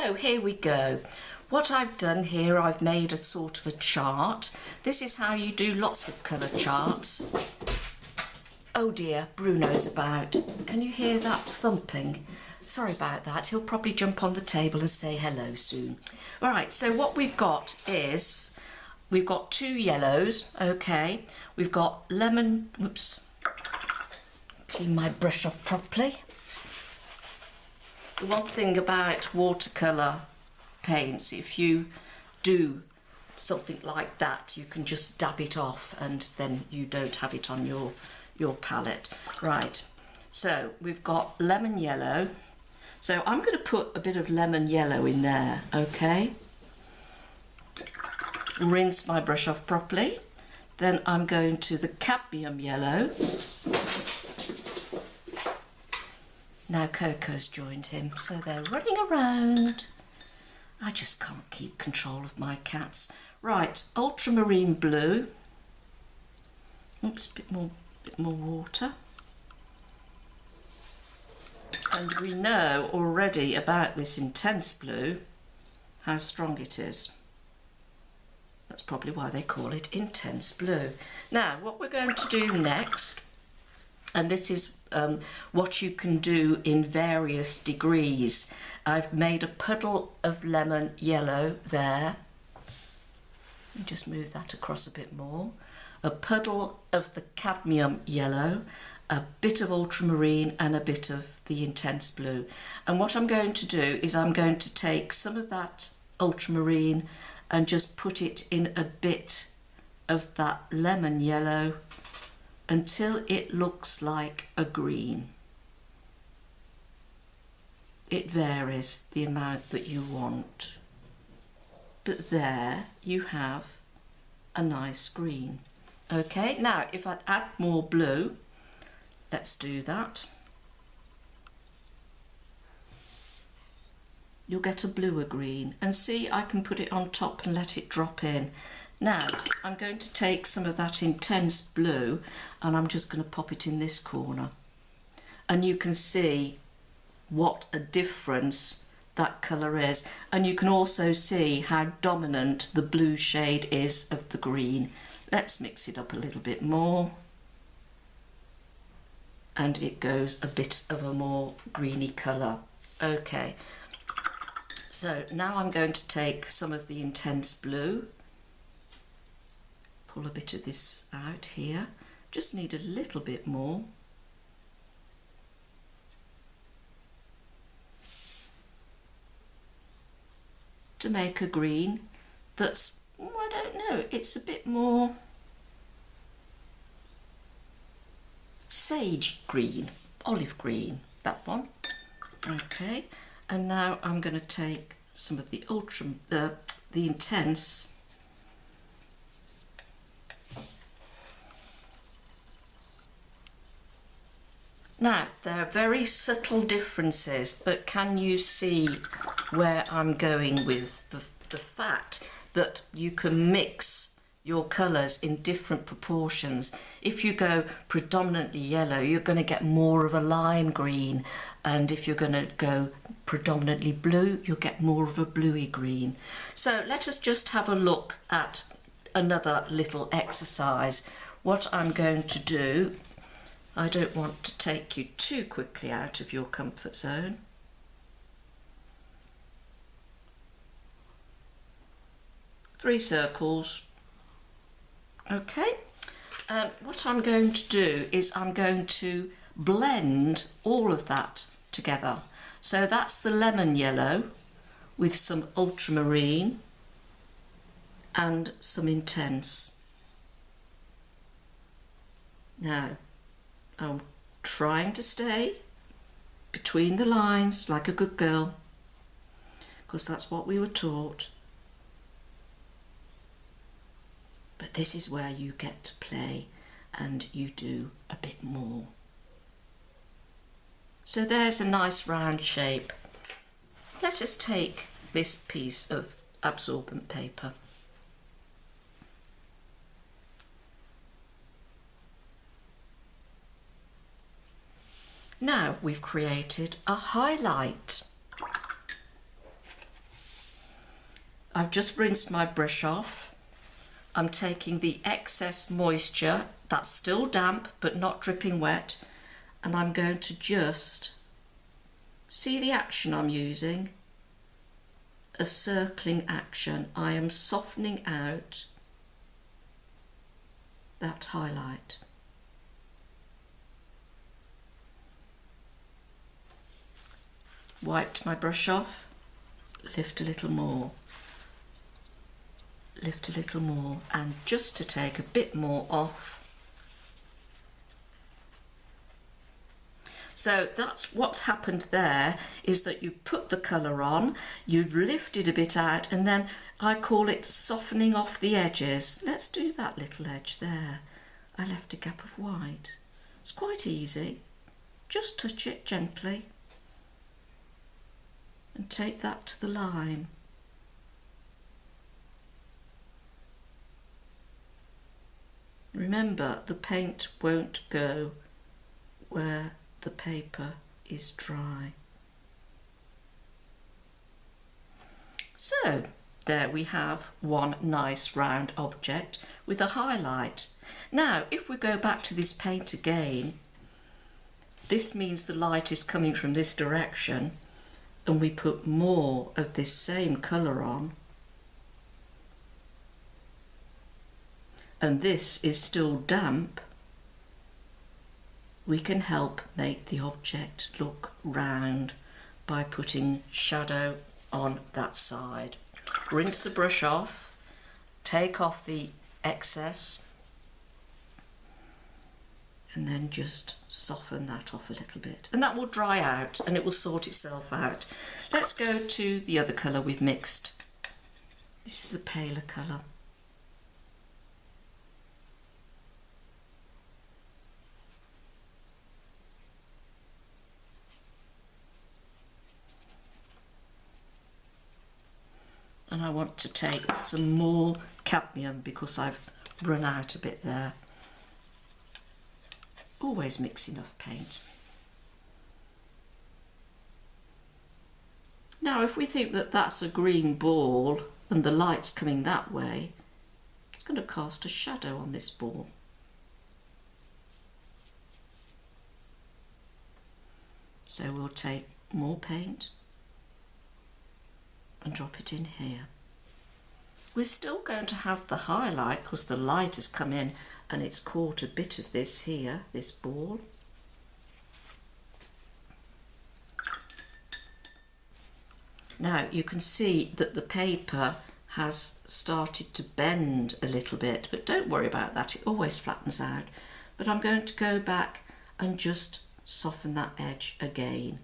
So here we go. What I've done here, I've made a sort of a chart. This is how you do lots of colour charts. Oh dear, Bruno's about. Can you hear that thumping? Sorry about that. He'll probably jump on the table and say hello soon. Right, so what we've got is, we've got 2 yellows, okay. We've got lemon, whoops, clean my brush off properly. The one thing about watercolour paints, if you do something like that, you can just dab it off and then you don't have it on your palette. Right, so we've got lemon yellow. So I'm going to put a bit of lemon yellow in there, okay? Rinse my brush off properly. Then I'm going to the cadmium yellow. Now Coco's joined him, so they're running around. I just can't keep control of my cats. Right, ultramarine blue. Oops, bit more water. And we know already about this intense blue, how strong it is. That's probably why they call it intense blue. Now, what we're going to do next, and this is what you can do in various degrees. I've made a puddle of lemon yellow there. Let me just move that across a bit more. A puddle of the cadmium yellow, a bit of ultramarine and a bit of the intense blue. And what I'm going to do is I'm going to take some of that ultramarine and just put it in a bit of that lemon yellow until it looks like a green. It varies the amount that you want, but there you have a nice green. Okay, now if I add more blue, let's do that. You'll get a bluer green, and see, I can put it on top and let it drop in. Now I'm going to take some of that intense blue and I'm just going to pop it in this corner, and you can see what a difference that colour is, and you can also see how dominant the blue shade is of the green. Let's mix it up a little bit more, and it goes a bit of a more greeny colour. Okay, so now I'm going to take some of the intense blue, pull a bit of this out here, just need a little bit more. To make a green that's, I don't know, it's a bit more sage green, olive green, that one. Okay, and now I'm going to take some of the the intense. Now, there are very subtle differences, but can you see where I'm going with the fact that you can mix your colours in different proportions? If you go predominantly yellow, you're going to get more of a lime green, and if you're going to go predominantly blue, you'll get more of a bluey green. So let us just have a look at another little exercise. What I'm going to do, I don't want to take you too quickly out of your comfort zone. Three circles. Okay, and what I'm going to do is I'm going to blend all of that together. So that's the lemon yellow with some ultramarine and some intense. Now, I'm trying to stay between the lines like a good girl, because that's what we were taught. But this is where you get to play and you do a bit more. So there's a nice round shape. Let us take this piece of absorbent paper. Now we've created a highlight. I've just rinsed my brush off. I'm taking the excess moisture, that's still damp but not dripping wet, and I'm going to just, see the action I'm using? A circling action. I am softening out that highlight. Wiped my brush off, lift a little more, lift a little more, and just to take a bit more off. So that's what's happened there, is that you've put the colour on, you've lifted a bit out, and then I call it softening off the edges. Let's do that little edge there. I left a gap of white. It's quite easy. Just touch it gently and take that to the line. Remember, the paint won't go where the paper is dry. So there we have one nice round object with a highlight. Now if we go back to this paint again, this means the light is coming from this direction, and we put more of this same colour on, and this is still damp, we can help make the object look round by putting shadow on that side. Rinse the brush off, take off the excess, and then just soften that off a little bit, and that will dry out and it will sort itself out. Let's go to the other colour we've mixed. This is a paler colour. And I want to take some more cadmium because I've run out a bit there. Always mix enough paint. Now if we think that that's a green ball and the light's coming that way, it's going to cast a shadow on this ball. So we'll take more paint and drop it in here. We're still going to have the highlight because the light has come in and it's caught a bit of this here, this ball. Now you can see that the paper has started to bend a little bit, but don't worry about that, it always flattens out. But I'm going to go back and just soften that edge again.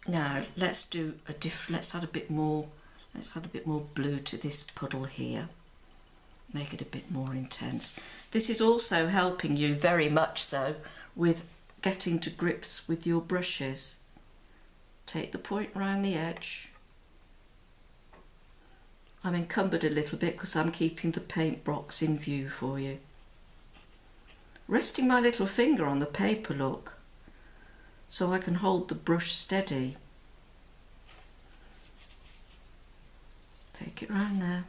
Now let's do let's add a bit more blue to this puddle here. Make it a bit more intense. This is also helping you very much so with getting to grips with your brushes. Take the point around the edge. I'm encumbered a little bit because I'm keeping the paint box in view for you. Resting my little finger on the paper, look, so I can hold the brush steady. Take it round there.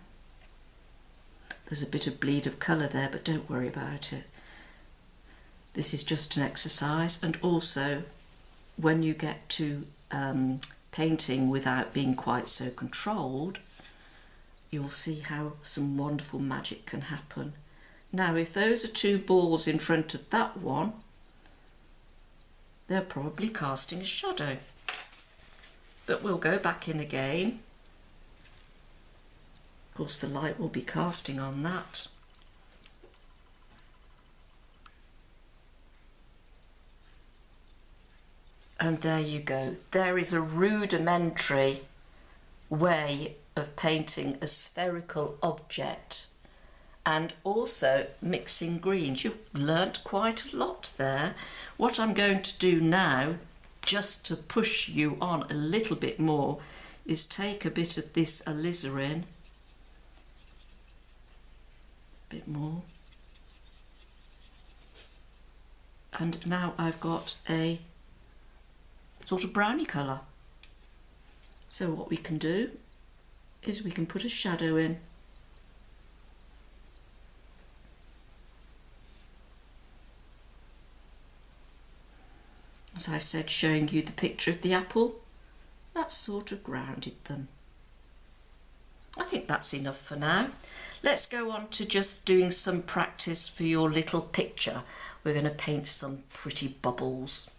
There's a bit of bleed of colour there, but don't worry about it. This is just an exercise, and also when you get to painting without being quite so controlled, you'll see how some wonderful magic can happen. Now if those are two balls in front of that one, they're probably casting a shadow. But we'll go back in again. Of course the light will be casting on that. And there you go. There is a rudimentary way of painting a spherical object and also mixing greens. You've learnt quite a lot there. What I'm going to do now, just to push you on a little bit more, is take a bit of this alizarin, a bit more, and now I've got a sort of browny colour. So what we can do is we can put a shadow in. As I said, showing you the picture of the apple, that sort of grounded them. I think that's enough for now. Let's go on to just doing some practice for your little picture. We're going to paint some pretty bubbles.